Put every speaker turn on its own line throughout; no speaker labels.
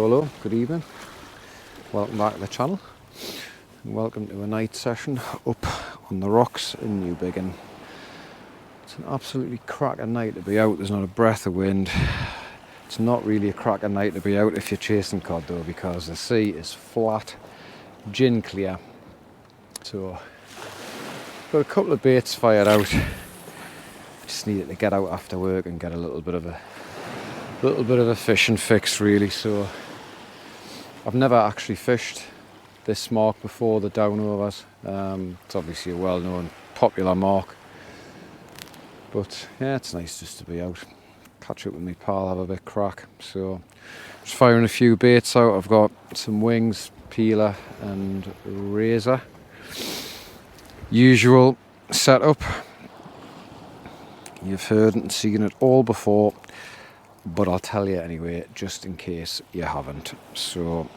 Hello, good evening. Welcome back to the channel. And welcome to a night session up on the rocks in Newbiggin. It's an absolutely cracking night to be out. There's not a breath of wind. It's not really a cracking night to be out if you're chasing cod though, because the sea is flat, gin clear. So, got a couple of baits fired out. Just needed to get out after work and get a little bit of a fishing fix really. So I've never actually fished this mark before, the Downovers. It's obviously a well-known, popular mark, but yeah, it's nice just to be out, catch up with my pal, have a bit crack. So just firing a few baits out. I've got some wings, peeler and razor. Usual setup. You've heard and seen it all before, but I'll tell you anyway, just in case you haven't. So,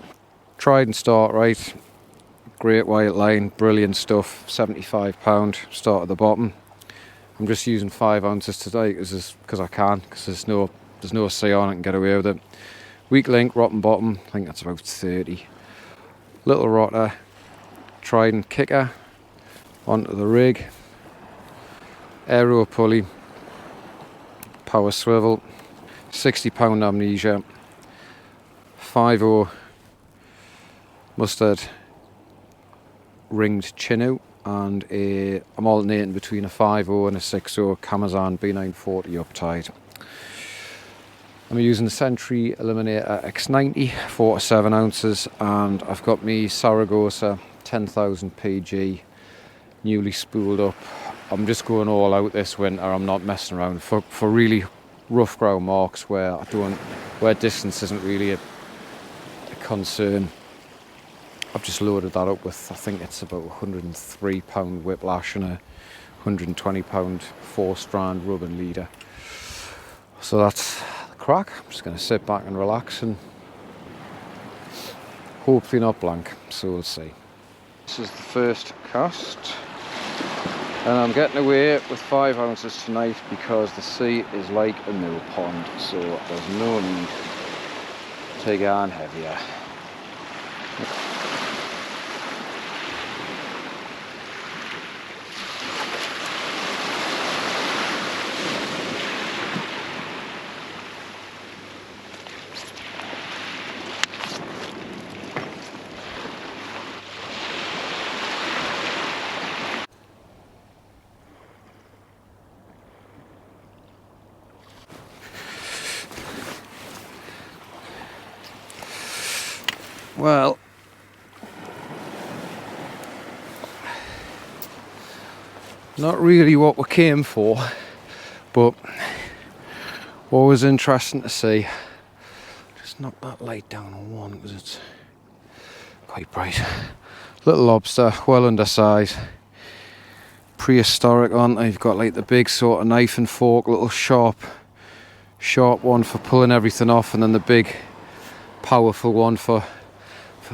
tried and start right. Great white line, brilliant stuff. £75. Start at the bottom. I'm just using 5 ounces today because I can, because there's no sea on it and get away with it. Weak link, rotten bottom. I think that's about 30. Little rotter, trident kicker onto the rig. Aero pulley, power swivel. £60 amnesia, 5/0 mustard ringed chinook, and I'm alternating between a 5/0 and a 6/0 Camazan B940 uptight. I'm using the Sentry Eliminator X90, 4 to 7 ounces, and I've got me Saragossa 10,000 PG, newly spooled up. I'm just going all out this winter. I'm not messing around for really rough ground marks where distance isn't really a concern. I've just loaded that up with, I think it's about £103 whiplash and a £120 4-strand rubbing leader. So that's the crack. I'm just going to sit back and relax and hopefully not blank, so we'll see. This is the first cast. And I'm getting away with 5 ounces tonight because the sea is like a mill pond, so there's no need to take on heavier. Well, not really what we came for, but always interesting to see. Just knock that light down on one because it's quite bright. Little lobster, well undersized, prehistoric on. You've got like the big sort of knife and fork, little sharp one for pulling everything off, and then the big powerful one for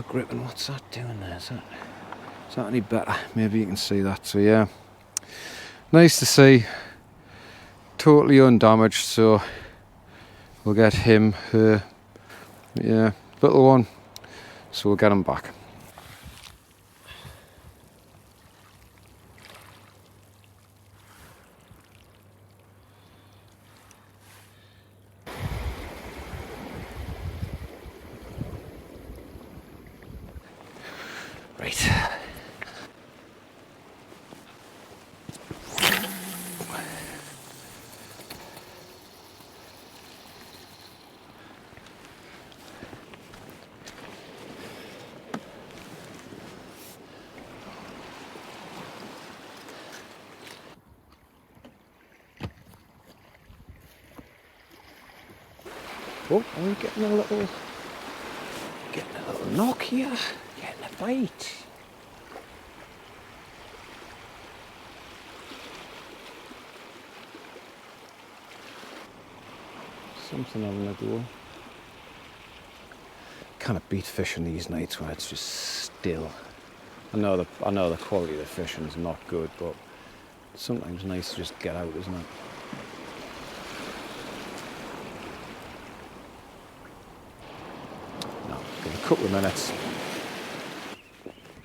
gripping. What's that doing there? Is that any better? Maybe you can see that. So yeah, nice to see. Totally undamaged. So we'll get him, her, yeah, little one. So we'll get him back. Right. Oh, are we getting a little knock here? Getting a bite. Something having a go. Kind of beat fishing these nights when it's just still. I know the quality of the fishing is not good, but it's sometimes nice to just get out, isn't it? give it a couple of minutes.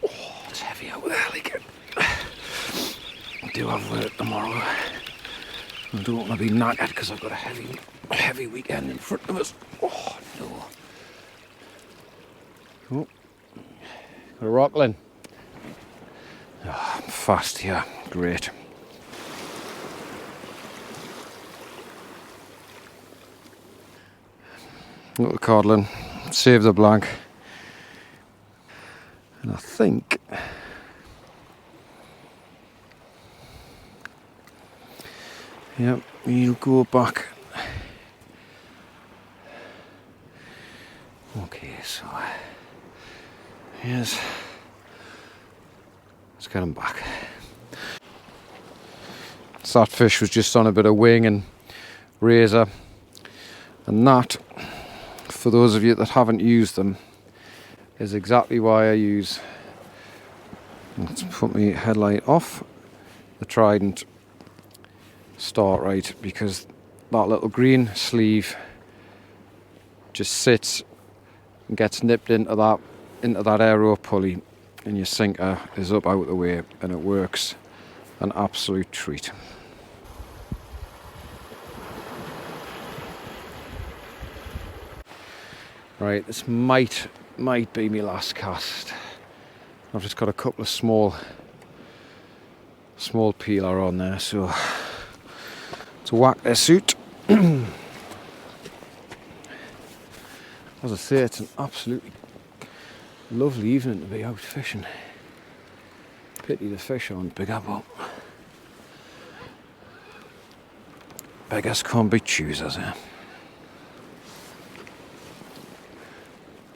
Oh, it's heavy out there, like it. I do have work tomorrow. I don't want to be knackered because I've got a heavy weekend in front of us. Oh no. Oh, got a rockling. Oh, I'm fast here, great. Little codlin, save the blank. And I think yep, he'll go back. Okay, so here's, let's get him back. So that fish was just on a bit of wing and razor, and that, for those of you that haven't used them, is exactly why I use, let's put my headlight off, the Trident Start Right, because that little green sleeve just sits and gets nipped into that aero pulley, and your sinker is up out of the way, and it works an absolute treat. Right, this might be my last cast. I've just got a couple of small peeler on there, so to whack their suit. As I say, it's an absolutely lovely evening to be out fishing. Pity the fish aren't bigger, but beggars can't be choosers, eh?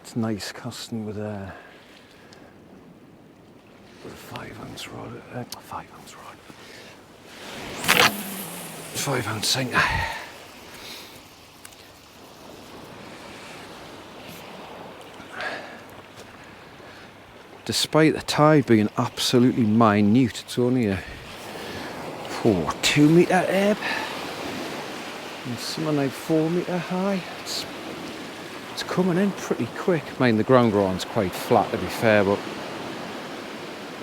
It's nice casting with a 5-ounce rod, 5-ounce sinker. Despite the tide being absolutely minute, it's only a 2 metre ebb and something like 4 metre high. It's coming in pretty quick. I mean, the ground round's quite flat to be fair, but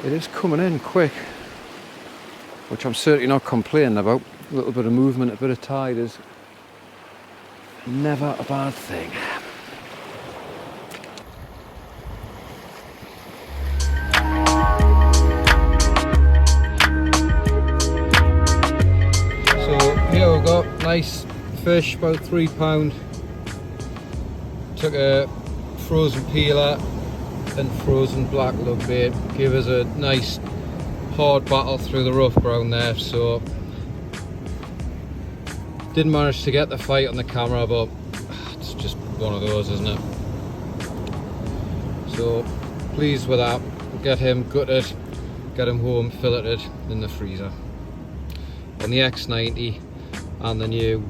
it is coming in quick, which I'm certainly not complaining about. A little bit of movement, a bit of tide is never a bad thing. So here we've got nice fish, about £3. Took a frozen peeler and frozen black lug bait, gave us a nice hard battle through the rough ground there, so didn't manage to get the fight on the camera, but it's just one of those, isn't it? So pleased with that. Get him gutted, get him home filleted in the freezer on the X90 and the new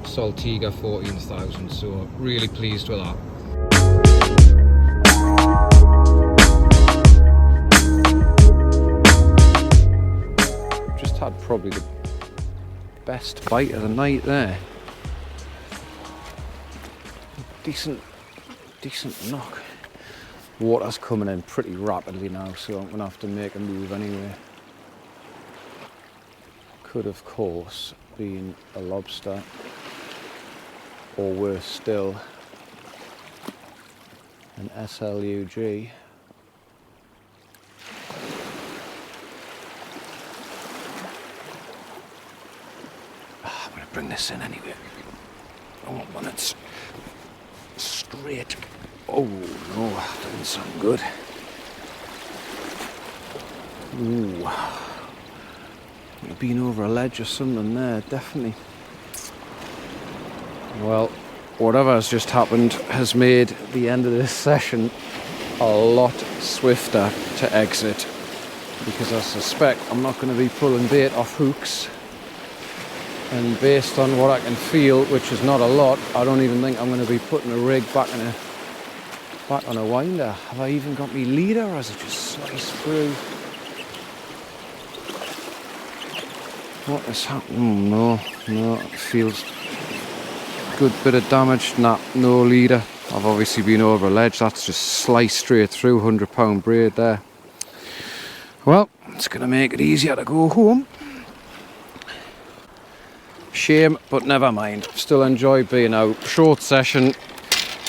Saltiga 14,000, so really pleased with that. Just had probably the best bite of the night there. Decent knock. Water's coming in pretty rapidly now, so I'm gonna have to make a move anyway. Could of course been a lobster, or worse still, an SLUG. I'm going to bring this in anyway. I want one that's straight. Oh no, that doesn't sound good. Ooh. Been over a ledge or something there, definitely. Well, whatever has just happened has made the end of this session a lot swifter to exit, because I suspect I'm not going to be pulling bait off hooks, and based on what I can feel, which is not a lot, I don't even think I'm going to be putting a rig back on a winder. Have I even got my leader, or has it just sliced through? What is happening? No, it feels good bit of damage. Nah, no leader. I've obviously been over a ledge, that's just sliced straight through, 100-pound braid there. Well, it's going to make it easier to go home. Shame, but never mind. Still enjoy being out. Short session,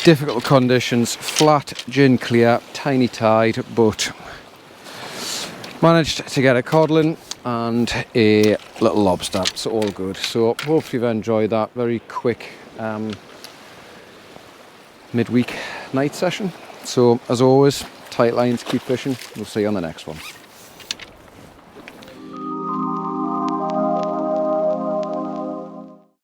difficult conditions, flat, gin clear, tiny tide, but managed to get a codlin and a little lobster. It's all good. So hopefully you've enjoyed that very quick midweek night session. So as always, tight lines, keep fishing. We'll see you on the next one.